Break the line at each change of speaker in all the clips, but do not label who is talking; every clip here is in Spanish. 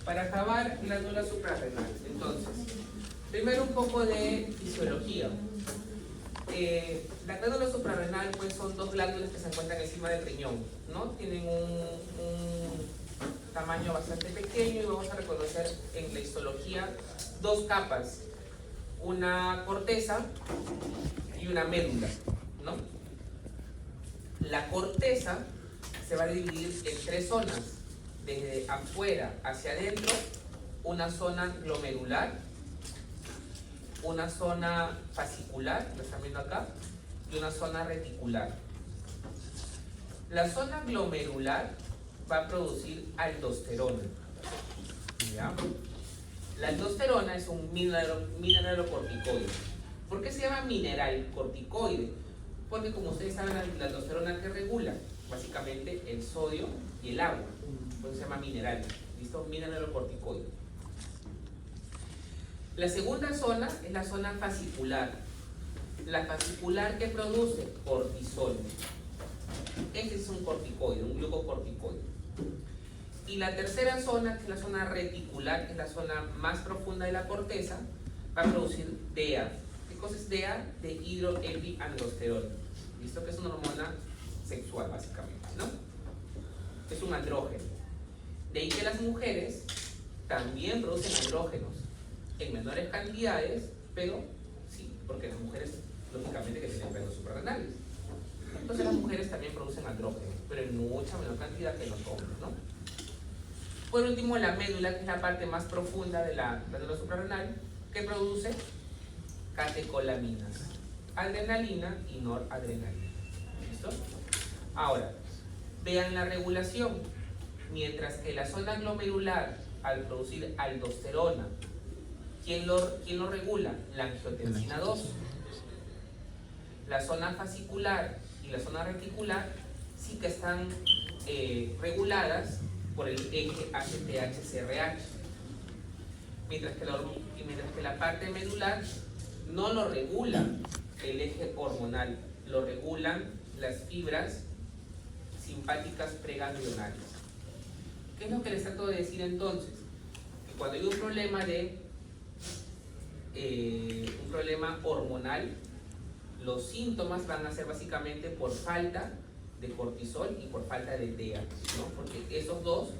Para acabar, glándula suprarrenal. Entonces, primero un poco de fisiología. La glándula suprarrenal pues son dos glándulas que se encuentran encima del riñón, ¿no? Tienen un tamaño bastante pequeño y vamos a reconocer en la histología dos capas, una corteza y una médula, ¿no? La corteza se va a dividir en tres zonas, desde afuera hacia adentro, una zona glomerular, una zona fascicular, lo están viendo acá, y una zona reticular. La zona glomerular va a producir aldosterona. ¿Ya? La aldosterona es un mineralocorticoide. ¿Por qué se llama mineral corticoide? Porque como ustedes saben, la aldosterona que regula básicamente el sodio y el agua, por eso se llama mineral. ¿Listo? Mineralocorticoide. La segunda zona es la zona fascicular. La fascicular que produce cortisol. Este es un corticoide, un glucocorticoide. Y la tercera zona, que es la zona reticular, que es la zona más profunda de la corteza, va a producir DEA. ¿Qué cosa es DEA? Dehidroepiandrosterona. ¿Listo? Que es una hormona sexual, básicamente, ¿no? Es un andrógeno. De ahí que las mujeres también producen andrógenos, en menores cantidades, pero sí, porque las mujeres, lógicamente, que tienen glándulas suprarrenales. Entonces las mujeres también producen andrógenos, pero en mucha menor cantidad que los hombres, ¿no? Por último, la médula, que es la parte más profunda de la glándula suprarrenal, que produce catecolaminas, adrenalina y noradrenalina. ¿Listo? Ahora, vean la regulación. Mientras que la zona glomerular, al producir aldosterona, ¿quién lo regula? La angiotensina 2. La zona fascicular y la zona reticular sí que están reguladas por el eje ACTH-CRH. Mientras que la parte medular no lo regula el eje hormonal, lo regulan las fibras simpáticas preganglionales. ¿Qué es lo que les trato de decir entonces? Que cuando hay un problema hormonal, los síntomas van a ser básicamente por falta de cortisol y por falta de DEA, ¿no? Porque esos dos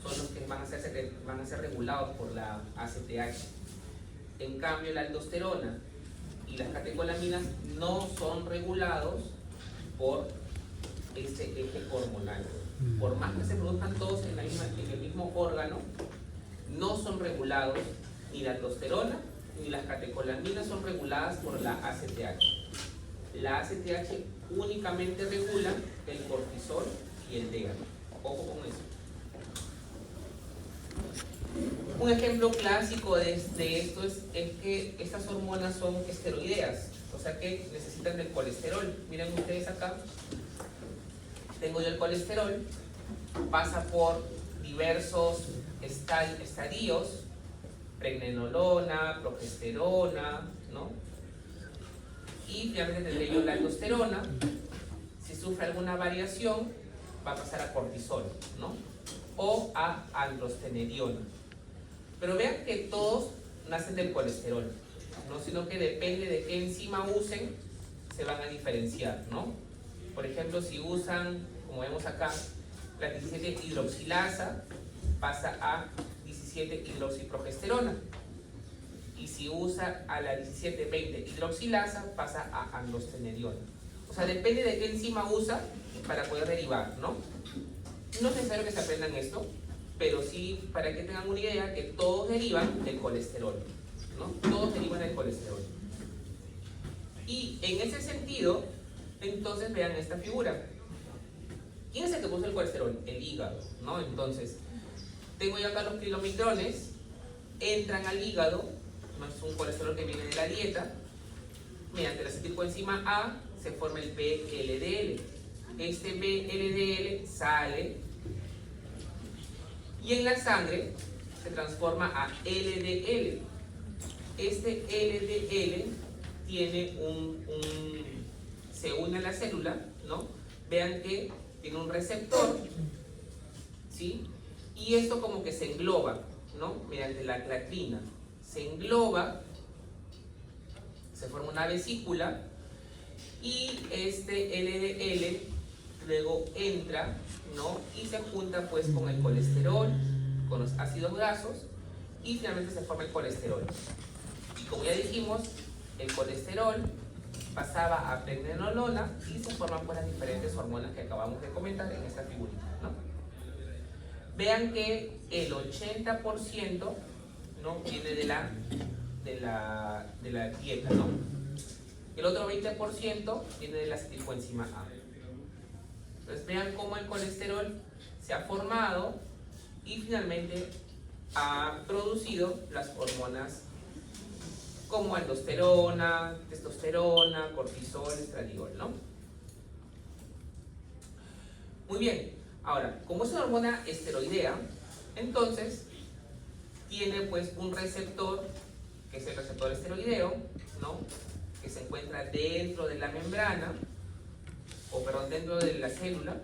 son los que van a ser regulados por la ACTH. En cambio, la aldosterona y las catecolaminas no son regulados por este eje hormonal. Por más que se produzcan todos en el mismo órgano, no son regulados, ni la aldosterona ni las catecolaminas son reguladas por la ACTH. La ACTH únicamente regula el cortisol y el DEA. Ojo con eso. Un ejemplo clásico de esto es que estas hormonas son esteroideas, o sea que necesitan del colesterol. Miren ustedes acá, tengo yo el colesterol, pasa por diversos estadios, pregnenolona, progesterona, ¿no? Y finalmente tendré yo la aldosterona. Si sufre alguna variación, va a pasar a cortisol, ¿no? O a androstenediona. Pero vean que todos nacen del colesterol, ¿no? Sino que depende de qué enzima usen, se van a diferenciar, ¿no? Por ejemplo, si usan, como vemos acá, la 17 hidroxilasa, pasa a 17 hidroxiprogesterona. Y si usa a la 17-20 hidroxilasa, pasa a androstenediona. O sea, depende de qué enzima usa para poder derivar, ¿no? No es necesario que se aprendan esto, pero sí para que tengan una idea que todos derivan del colesterol, ¿no? Todos derivan del colesterol. Y en ese sentido, entonces vean esta figura. ¿Quién es el que produce el colesterol? El hígado, ¿no? Entonces, tengo yo acá los kilomicrones, entran al hígado, no es un colesterol que viene de la dieta, mediante la acetilcoenzima A se forma el VLDL. Este VLDL sale y en la sangre se transforma a LDL. Este LDL tiene se une a la célula, ¿no? Vean que tiene un receptor, ¿sí? Y esto como que se engloba, ¿no? Mediante la clatrina. Se engloba, se forma una vesícula y este LDL luego entra, ¿no? Y se junta pues con el colesterol, con los ácidos grasos y finalmente se forma el colesterol. Y como ya dijimos, el colesterol pasaba a pregnenolona y se forman pues las diferentes hormonas que acabamos de comentar en esta figurita, ¿no? Vean que el 80%, ¿no? viene de la dieta, ¿no? El otro 20% viene de la acetilcoenzima A. Entonces vean cómo el colesterol se ha formado y finalmente ha producido las hormonas como aldosterona, testosterona, cortisol, estradiol, ¿no? Muy bien, ahora, como es una hormona esteroidea, entonces tiene pues un receptor, que es el receptor esteroideo, ¿no? Que se encuentra dentro de la membrana, o perdón, dentro de la célula,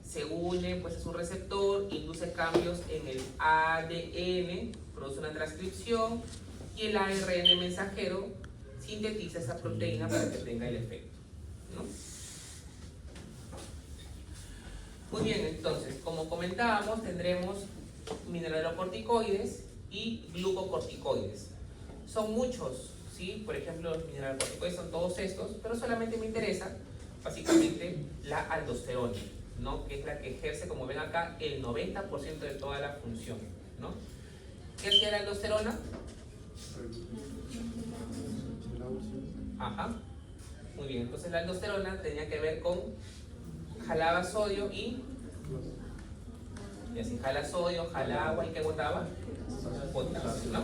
se une pues a su receptor, induce cambios en el ADN, produce una transcripción y el ARN mensajero sintetiza esa proteína para que tenga el efecto, ¿no? Muy bien, entonces, como comentábamos, tendremos mineralocorticoides y glucocorticoides. Son muchos, ¿sí? Por ejemplo, los mineralocorticoides son todos estos, pero solamente me interesa básicamente la aldosterona, ¿no? Que es la que ejerce, como ven acá, el 90% de toda la función, ¿no? ¿Qué hacía la aldosterona? Ajá. Muy bien, entonces la aldosterona tenía que ver con jalaba sodio y así jala sodio, jala agua y ¿qué botaba? Potasio, ¿no?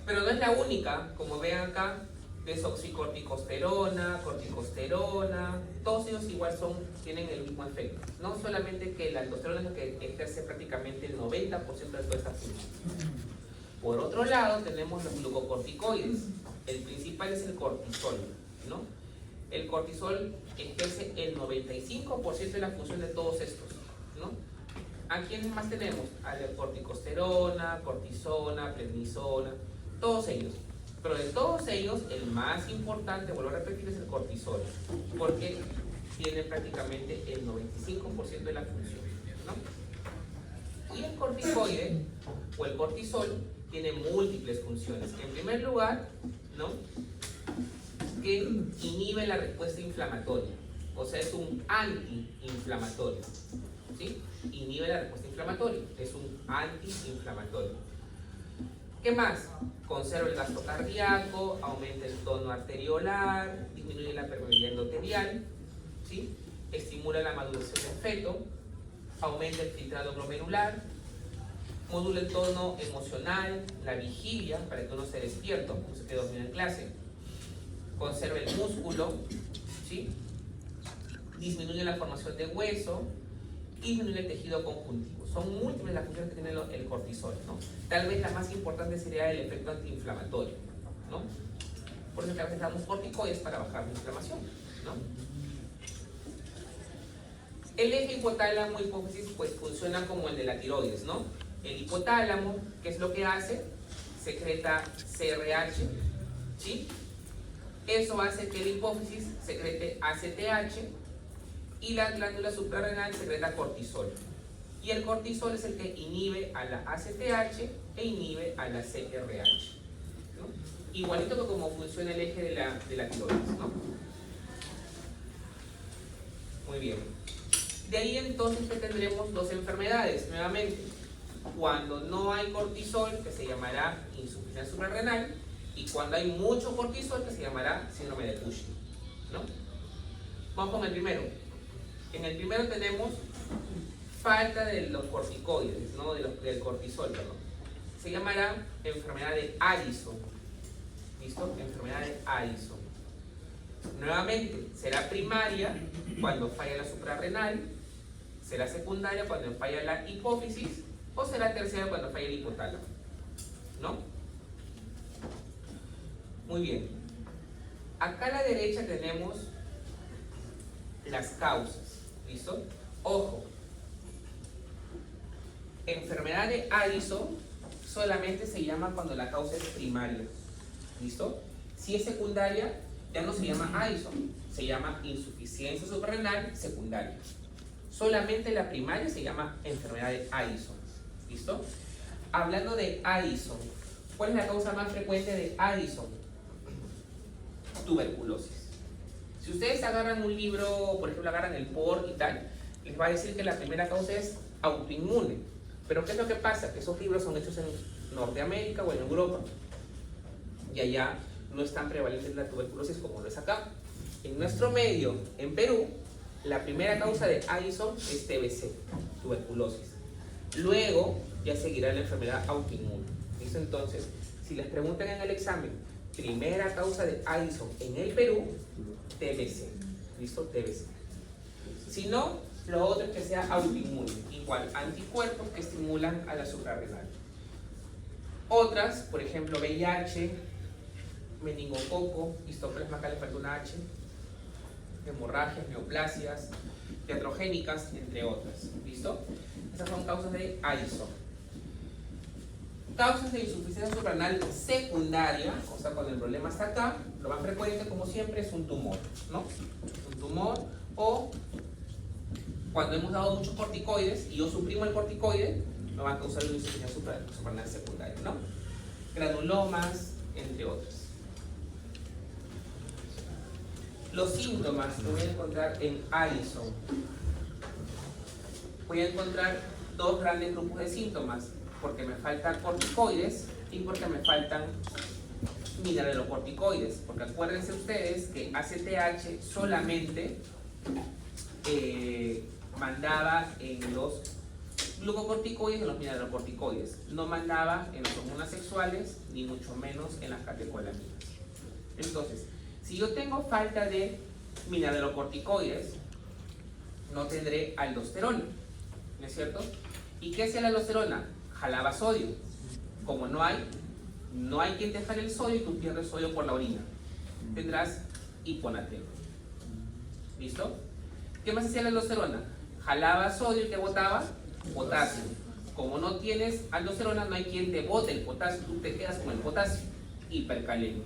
Pero no es la única, como ven acá, desoxicorticosterona, corticosterona, todos ellos igual tienen el mismo efecto. No solamente que la aldosterona es lo que ejerce prácticamente el 90% de toda esta función. Por otro lado, tenemos los glucocorticoides. El principal es el cortisol, ¿no? El cortisol ejerce el 95% de la función de todos estos, ¿no? ¿A quiénes más tenemos? A la corticosterona, cortisona, prednisona, todos ellos. Pero de todos ellos, el más importante, vuelvo a repetir, es el cortisol, porque tiene prácticamente el 95% de la función, ¿no? Y el corticoide, o el cortisol, tiene múltiples funciones. En primer lugar, ¿no? Que inhibe la respuesta inflamatoria, o sea, es un antiinflamatorio, ¿sí? Inhibe la respuesta inflamatoria, es un antiinflamatorio. ¿Qué más? Conserva el gasto cardíaco, aumenta el tono arteriolar, disminuye la permeabilidad endotelial, ¿sí? Estimula la maduración del feto, aumenta el filtrado glomerular, modula el tono emocional, la vigilia, para que uno se despierto, no se quede dormido en clase, conserva el músculo, ¿sí? Disminuye la formación de hueso, disminuye el tejido conjuntivo. Son múltiples las funciones que tiene el cortisol, ¿no? Tal vez la más importante sería el efecto antiinflamatorio, ¿no? Por eso que a veces damos corticoides para bajar la inflamación, ¿no? El eje hipotálamo-hipófisis pues funciona como el de la tiroides, ¿no? El hipotálamo, ¿qué es lo que hace? Secreta CRH, ¿sí? Eso hace que la hipófisis secrete ACTH y la glándula suprarrenal secreta cortisol. Y el cortisol es el que inhibe a la ACTH e inhibe a la CRH, ¿no? Igualito que como funciona el eje de la tiroides, ¿no? Muy bien. De ahí entonces que tendremos dos enfermedades nuevamente. Cuando no hay cortisol, que se llamará insuficiencia suprarrenal, y cuando hay mucho cortisol, que se llamará síndrome de Cushing, ¿no? Vamos con el primero. En el primero tenemos falta de los corticoides, ¿no? Del cortisol, perdón. Se llamará enfermedad de Addison. ¿Listo? Enfermedad de Addison. Nuevamente, será primaria cuando falla la suprarrenal, será secundaria cuando falla la hipófisis, o será terciaria cuando falla el hipotálamo, ¿no? Muy bien. Acá a la derecha tenemos las causas, ¿listo? Ojo, enfermedad de Addison solamente se llama cuando la causa es primaria. ¿Listo? Si es secundaria, ya no se llama Addison, se llama insuficiencia suprarrenal secundaria. Solamente la primaria se llama enfermedad de Addison. ¿Listo? Hablando de Addison, ¿cuál es la causa más frecuente de Addison? Tuberculosis. Si ustedes agarran un libro, por ejemplo, agarran el POR y tal, les va a decir que la primera causa es autoinmune. Pero ¿qué es lo que pasa? Que esos libros son hechos en Norteamérica o en Europa. Y allá no es tan prevalente la tuberculosis como lo es acá. En nuestro medio, en Perú, la primera causa de Addison es TBC, tuberculosis. Luego ya seguirá la enfermedad autoinmune. ¿Listo? Entonces, si les preguntan en el examen, primera causa de Addison en el Perú, TBC. ¿Listo? TBC. Si no, lo otro es que sea autoinmune, igual anticuerpos que estimulan a la suprarrenal. Otras, por ejemplo, VIH, meningococo, histoplasma calefactuna H, hemorragias, neoplasias, iatrogénicas, entre otras. ¿Listo? Esas son causas de Addison. Causas de insuficiencia suprarrenal secundaria, o sea, cuando el problema está acá, lo más frecuente, como siempre, es un tumor, ¿no? Un tumor, o cuando hemos dado muchos corticoides y yo suprimo el corticoide, me va a causar una insuficiencia suprarrenal secundaria, ¿no? Granulomas, entre otros. Los síntomas que voy a encontrar en Addison. Voy a encontrar dos grandes grupos de síntomas, porque me faltan corticoides y porque me faltan mineralocorticoides. Porque acuérdense ustedes que ACTH solamente mandaba en los glucocorticoides y en los mineralocorticoides. No mandaba en las hormonas sexuales, ni mucho menos en las catecolaminas. Entonces, si yo tengo falta de mineralocorticoides, no tendré aldosterona, ¿no es cierto? ¿Y qué hacía la aldosterona? Jalaba sodio. Como no hay quien te jale el sodio y tú pierdes sodio por la orina, tendrás hiponatremia. ¿Listo? ¿Qué más hacía la aldosterona? Jalaba sodio y te botaba potasio. Como no tienes aldosterona, no hay quien te bote el potasio, tú te quedas con el potasio. Hipercalemia.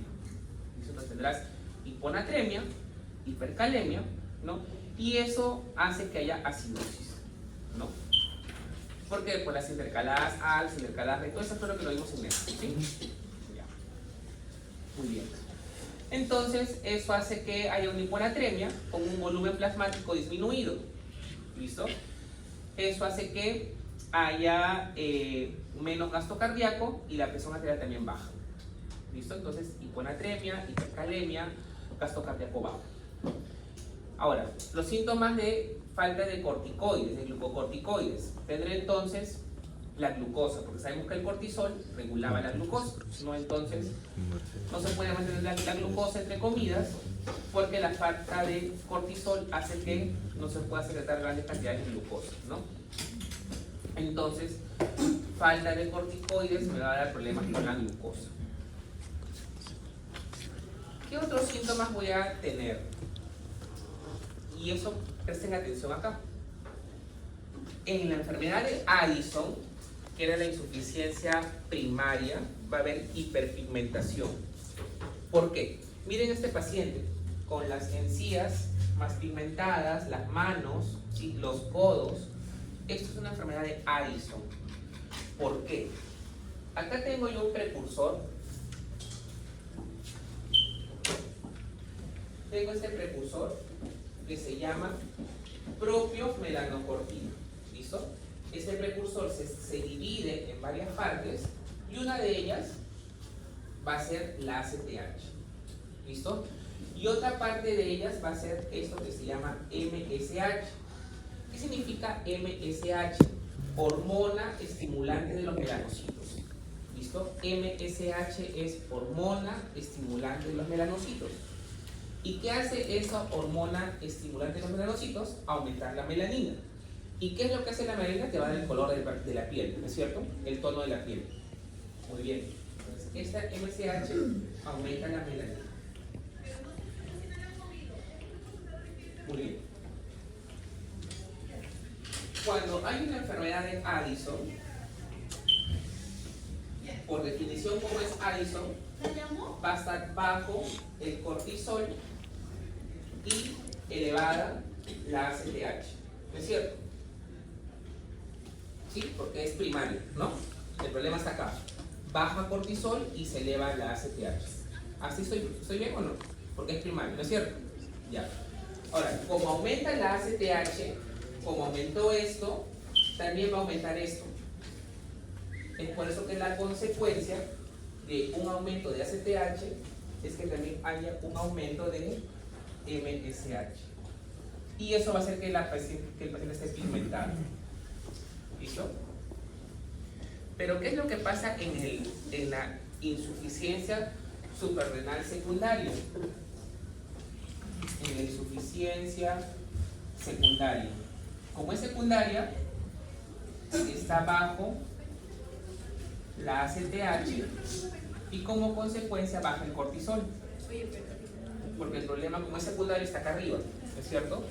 Entonces tendrás hiponatremia, hipercalemia, ¿no? Y eso hace que haya acidosis, ¿no? Porque por las intercaladas ALS, intercaladas B, todo eso fue lo que lo vimos en esto, ¿sí? Ya. Muy bien. Entonces, eso hace que haya una hiponatremia con un volumen plasmático disminuido. ¿Listo? Eso hace que haya menos gasto cardíaco y la presión arterial también baja. ¿Listo? Entonces, hiponatremia, hipercalemia, gasto cardíaco bajo. Ahora, los síntomas de falta de corticoides, de glucocorticoides. Tendré entonces la glucosa, porque sabemos que el cortisol regulaba la glucosa, ¿no? Entonces, no se puede mantener la glucosa entre comidas, porque la falta de cortisol hace que no se pueda secretar grandes cantidades de glucosa, ¿no? Entonces, falta de corticoides me va a dar problemas con la glucosa. ¿Qué otros síntomas voy a tener? Y eso, presten atención acá. En la enfermedad de Addison, que era la insuficiencia primaria, va a haber hiperpigmentación. ¿Por qué? Miren este paciente con las encías más pigmentadas, las manos, ¿sí? Los codos. Esto es una enfermedad de Addison. ¿Por qué? Acá tengo yo un precursor. Tengo este precursor que se llama propio melanocortina. ¿Listo? Este precursor se divide en varias partes y una de ellas va a ser la ACTH. ¿Listo? Y otra parte de ellas va a ser esto que se llama MSH. ¿Qué significa MSH? Hormona estimulante de los melanocitos. ¿Listo? MSH es hormona estimulante de los melanocitos. ¿Y qué hace esa hormona estimulante de los melanocitos? Aumentar la melanina. ¿Y qué es lo que hace la melanina? Te va a dar el color de la piel, ¿no es cierto? El tono de la piel. Muy bien. Entonces, esta MSH aumenta la melanina. Muy bien. Cuando hay una enfermedad de Addison, por definición, como es Addison, va a estar bajo el cortisol y elevada la ACTH. ¿No es cierto? Sí, porque es primario, ¿no? El problema está acá. Baja cortisol y se eleva la ACTH. ¿Así estoy bien o no? Porque es primario, ¿no es cierto? Ya. Ahora, como aumenta la ACTH, como aumentó esto, también va a aumentar esto. Es por eso que la consecuencia de un aumento de ACTH es que también haya un aumento de MSH. Y eso va a hacer que el paciente esté pigmentado. ¿Listo? Pero ¿qué es lo que pasa en la insuficiencia suprarrenal secundaria? En la insuficiencia secundaria. Como es secundaria, está bajo la ACTH y como consecuencia baja el cortisol. Porque el problema, como es secundario, está acá arriba, ¿no es cierto?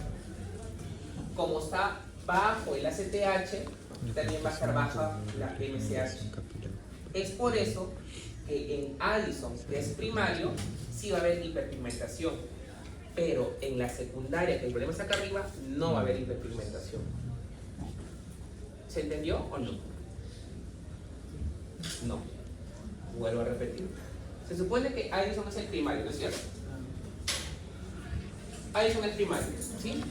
Como está bajo el ACTH, también va a estar baja la MSH. Es por eso que en Addison, que es primario, sí va a haber hiperpigmentación, pero en la secundaria, que el problema está acá arriba, no va a haber hiperpigmentación. ¿Se entendió o no? No. Vuelvo a repetir. Se supone que Addison es el primario, ¿no es cierto? Addison es primario, ¿sí?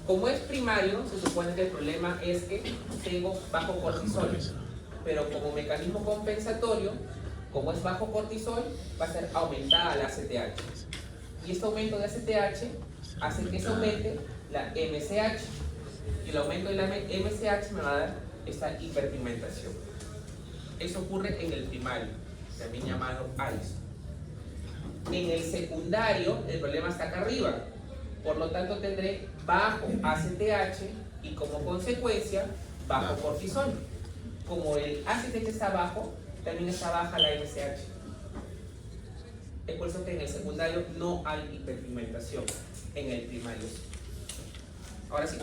Como es primario, se supone que el problema es que tengo bajo cortisol, pero como mecanismo compensatorio, como es bajo cortisol, va a ser aumentada la ACTH. Y este aumento de ACTH hace que se aumente la MSH. Y el aumento de la MSH me va a dar esta hiperpigmentación. Eso ocurre en el primario, también llamado Addison. En el secundario, el problema está acá arriba. Por lo tanto, tendré bajo ACTH y como consecuencia, bajo cortisol. Como el ACTH está bajo, también está baja la MSH. Es por eso que en el secundario no hay hiperpigmentación, en el primario sí. Ahora sí.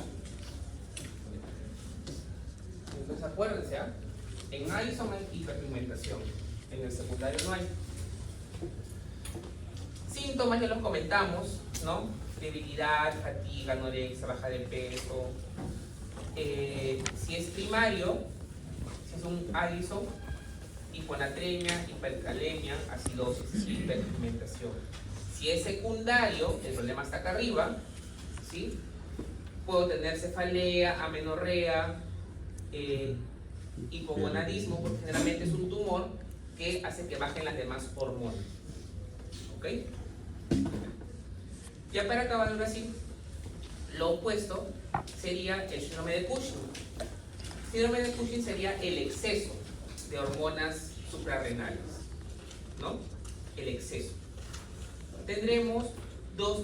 Entonces acuérdense, ¿eh? En Addison hay hiperpigmentación, en el secundario no hay. Síntomas ya los comentamos, ¿no? Debilidad, fatiga, anorexia, baja de peso. Si es primario, si es un Addison, hiponatremia, hipercalemia, acidosis, hiperpigmentación. Si es secundario, el problema está acá arriba, ¿sí? Puedo tener cefalea, amenorrea, hipogonadismo, porque generalmente es un tumor que hace que bajen las demás hormonas. ¿Ok? Ya para acabar ahora sí, lo opuesto sería el síndrome de Cushing. El síndrome de Cushing sería el exceso de hormonas suprarrenales, ¿no? El exceso. Tendremos dos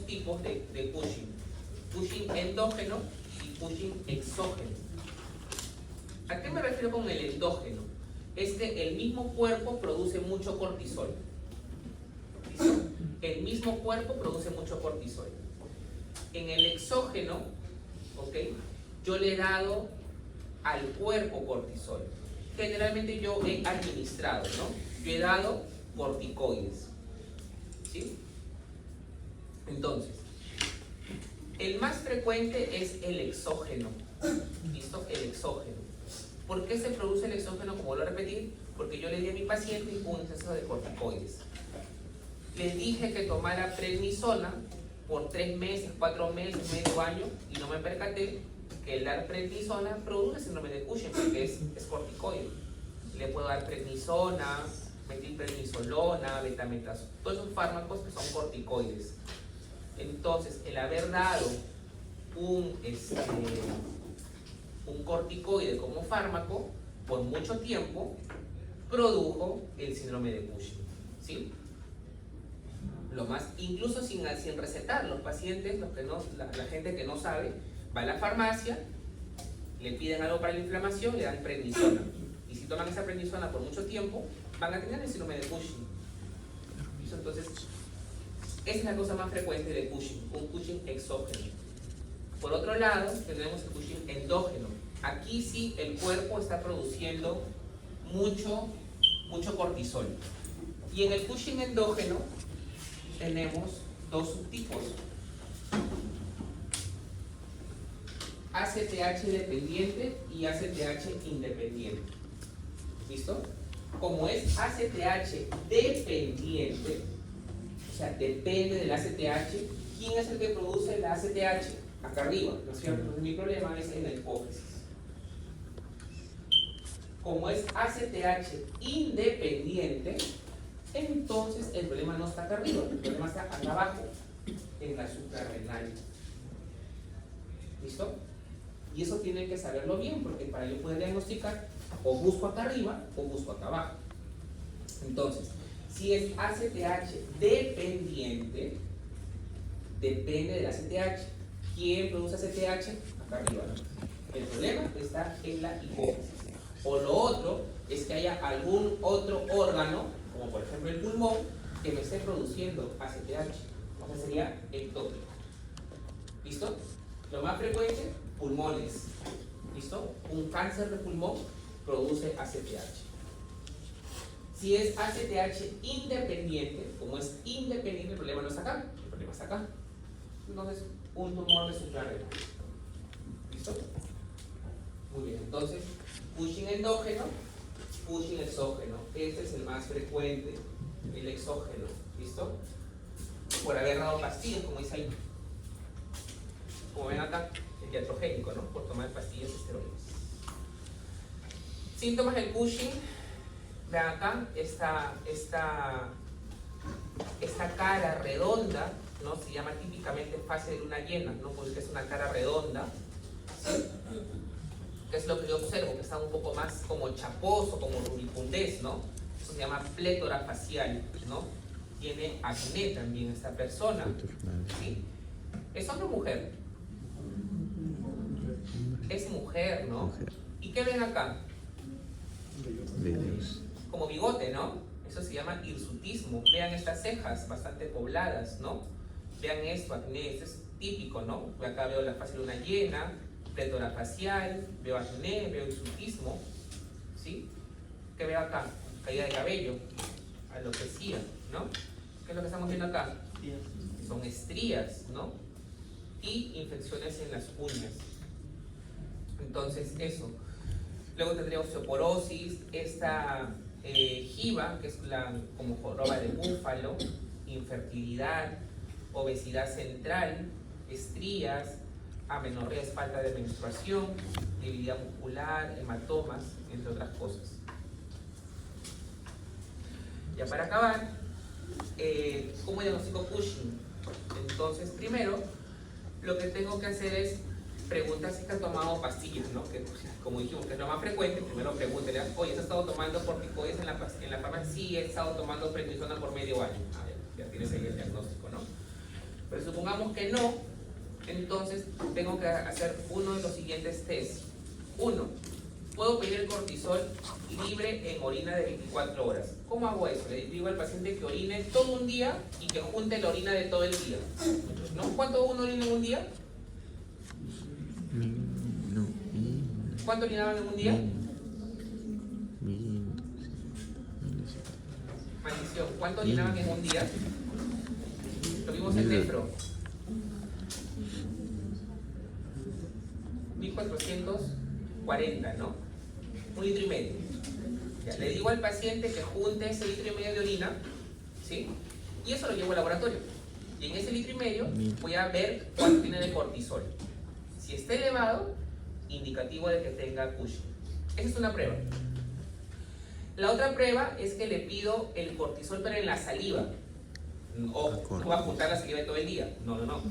tipos de Cushing. Cushing endógeno y Cushing exógeno. ¿A qué me refiero con el endógeno? Es que el mismo cuerpo produce mucho cortisol. ¿Listo? El mismo cuerpo produce mucho cortisol. En el exógeno, ¿ok? Yo le he dado al cuerpo cortisol. Generalmente yo he administrado, ¿no? Yo he dado corticoides. ¿Sí? Entonces, el más frecuente es el exógeno. ¿Listo? El exógeno. ¿Por qué se produce el exógeno? Como lo repetí, porque yo le di a mi paciente un exceso de corticoides. Le dije que tomara prednisona por 3 meses, 4 meses, medio año, y no me percaté que el dar prednisona produce síndrome de Cushing, porque es corticoide. Le puedo dar prednisona, metilprednisolona, betametasona, todos esos fármacos que son corticoides. Entonces, el haber dado un corticoide como fármaco por mucho tiempo produjo el síndrome de Cushing, ¿sí? Lo más, incluso sin recetar, los pacientes, la gente que no sabe, va a la farmacia, le piden algo para la inflamación, le dan prednisona. Y si toman esa prednisona por mucho tiempo, van a tener el síndrome de Cushing. Entonces, esa es la cosa más frecuente de Cushing, un Cushing exógeno. Por otro lado, tenemos el Cushing endógeno. Aquí sí el cuerpo está produciendo mucho cortisol. Y en el Cushing endógeno tenemos dos subtipos. ACTH dependiente y ACTH independiente. ¿Listo? Como es ACTH dependiente, o sea, depende del ACTH, ¿quién es el que produce el ACTH? Acá arriba, ¿no es cierto? Entonces mi problema es en la hipófisis. Como es ACTH independiente, entonces el problema no está acá arriba, el problema está acá abajo, en la suprarrenal. ¿Listo? Y eso tienen que saberlo bien, porque para yo poder diagnosticar, o busco acá arriba o busco acá abajo. Entonces, si es ACTH dependiente, depende del ACTH. ¿Quién produce ACTH? Acá arriba, ¿no? El problema está en la hipófisis. O lo otro es que haya algún otro órgano, como por ejemplo el pulmón, que me esté produciendo ACTH. O sea, sería ectópico. ¿Listo? Lo más frecuente, pulmones. ¿Listo? Un cáncer de pulmón produce ACTH. Si es ACTH independiente, como es independiente, el problema no está acá, el problema está acá. Entonces, un tumor de suprarrenal. ¿Listo? Muy bien, entonces, Cushing endógeno, Cushing exógeno. Este es el más frecuente, el exógeno. ¿Listo? Por haber dado pastillas, como dice ahí. Como ven acá, el iatrogénico, ¿no? Por tomar pastillas esteroides. Síntomas del Cushing. Vean acá, esta cara redonda, ¿no? Se llama típicamente fase de luna llena, ¿no? Porque es una cara redonda, ¿sí? Que es lo que yo observo, que está un poco más como chaposo, como rubicundez, ¿no? Eso se llama plétora facial, ¿no? Tiene acné también esta persona, ¿sí? ¿Es hombre o mujer? Es mujer, ¿no? ¿Y qué ven acá? Como bigote, ¿no? Eso se llama hirsutismo. Vean estas cejas bastante pobladas, ¿no? Vean esto, acné, esto es típico, ¿no? Acá veo la fase de luna llena, plétora facial, veo acné, veo hirsutismo, ¿sí? ¿Qué veo acá? Caída de cabello, alopecia, ¿no? ¿Qué es lo que estamos viendo acá? Son estrías, ¿no? Y infecciones en las uñas. Entonces, eso. Luego tendría osteoporosis, esta jiba, que es como joroba de búfalo, infertilidad, obesidad central, estrías, amenorrea, es falta de menstruación, debilidad muscular, hematomas, entre otras cosas. Ya para acabar, ¿cómo diagnostico Cushing? Entonces, primero, lo que tengo que hacer es preguntar si está tomado pastillas, ¿no? Que, como dijimos, que es lo más frecuente. Primero pregúntele, oye, ¿has estado tomando corticoides en la farmacia? Sí, he estado tomando prednisona por medio año. A ver, ya tienes ahí el diagnóstico, ¿no? Pero supongamos que no, entonces tengo que hacer uno de los siguientes tests. Uno, puedo pedir el cortisol libre en orina de 24 horas. ¿Cómo hago eso? Le digo al paciente que orine todo un día y que junte la orina de todo el día, ¿no? ¿Cuánto uno orina en un día? ¿Cuánto orinaban en un día? Maldición. ¿Cuánto orinaban en un día? Lo vimos en nefro. 1440, ¿no? 1,5 litros. Ya, le digo al paciente que junte ese 1,5 litros de orina, ¿sí? Y eso lo llevo al laboratorio. Y en ese 1,5 litros voy a ver cuánto tiene de cortisol. Si está elevado, indicativo de que tenga Cushing. Esa es una prueba. La otra prueba es que le pido el cortisol, pero en la saliva. Ojo, no voy a juntar la saliva de todo el día. No.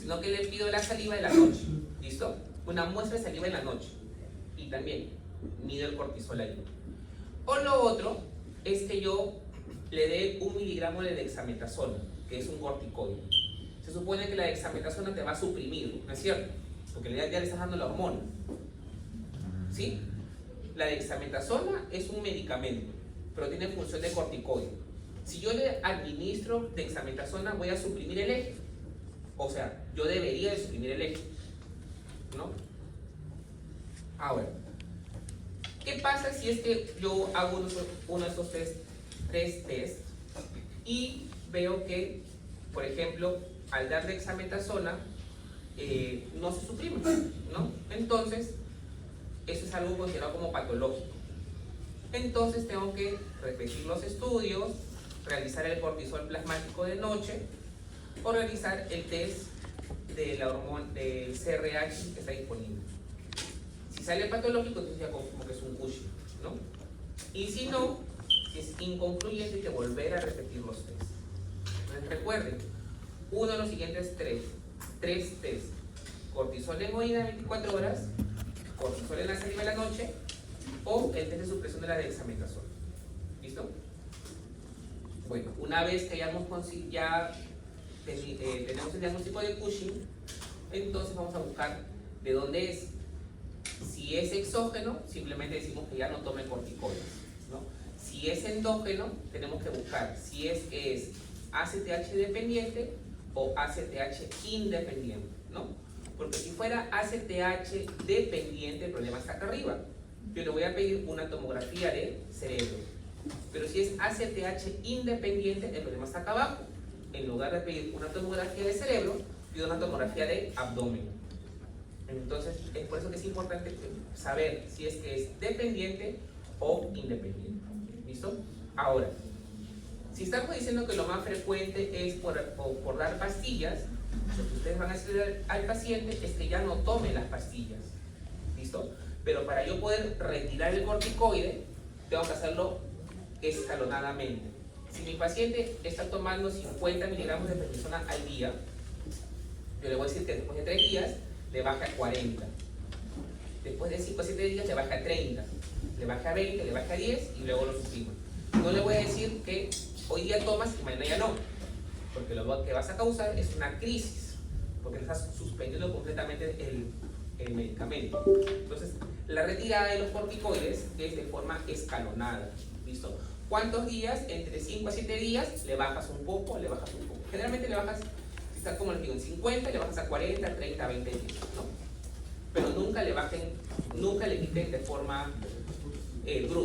Sino que le pido la saliva de la noche. ¿Listo? Una muestra de saliva en la noche. Y también mido el cortisol ahí. O lo otro es que yo le dé 1 miligramo de dexametasona, que es un corticoide. Se supone que la dexametasona te va a suprimir, ¿no es cierto? Porque ya le estás dando la hormona. ¿Sí? La dexametasona es un medicamento, pero tiene función de corticoide. Si yo le administro dexametasona, voy a suprimir el eje. O sea, yo debería de suprimir el eje, ¿no? Ahora, ¿Qué pasa si es que yo hago uno de esos tres test y veo que, por ejemplo, al dar dexametasona no se suprime, ¿no? Entonces, eso es algo considerado como patológico. Entonces tengo que repetir los estudios, realizar el cortisol plasmático de noche o realizar el test de la hormona del CRH que está disponible. Si sale patológico, entonces ya como que es un Cushing, ¿no? Y si no, si es inconcluyente, hay que volver a repetir los tests. Entonces recuerden, uno de los siguientes tres tests: cortisol en orina 24 horas, cortisol en la saliva de la noche o el test de supresión de la dexametasona. ¿Listo? Bueno, una vez que tenemos el diagnóstico de Cushing, entonces vamos a buscar de dónde es. Si es exógeno, simplemente decimos que ya no tome corticoides, ¿no? Si es endógeno, tenemos que buscar si es ACTH dependiente o ACTH independiente, ¿no? Porque si fuera ACTH dependiente, el problema está acá arriba. Yo le voy a pedir una tomografía de cerebro. Pero si es ACTH independiente, el problema está acá abajo. En lugar de pedir una tomografía de cerebro, pido una tomografía de abdomen. Entonces, es por eso que es importante saber si es que es dependiente o independiente. ¿Listo? Ahora, si estamos diciendo que lo más frecuente es por dar pastillas, lo que ustedes van a hacer al paciente es que ya no tome las pastillas. ¿Listo? Pero para yo poder retirar el corticoide, tengo que hacerlo escalonadamente. Si mi paciente está tomando 50 miligramos de prednisona al día, yo le voy a decir que después de 3 días le baja a 40. Después de 5 o 7 días le baja a 30. Le baja a 20, le baja a 10 y luego lo suprime. No le voy a decir que hoy día tomas y mañana ya no. Porque lo que vas a causar es una crisis. Porque estás suspendiendo completamente el medicamento. Entonces, la retirada de los corticoides es de forma escalonada. ¿Listo? ¿Cuántos días? Entre 5 a 7 días le bajas un poco, le bajas un poco. Generalmente le bajas, si está como les digo, en 50, le bajas a 40, 30, 20 días, ¿no? Pero nunca le quiten de forma bruta.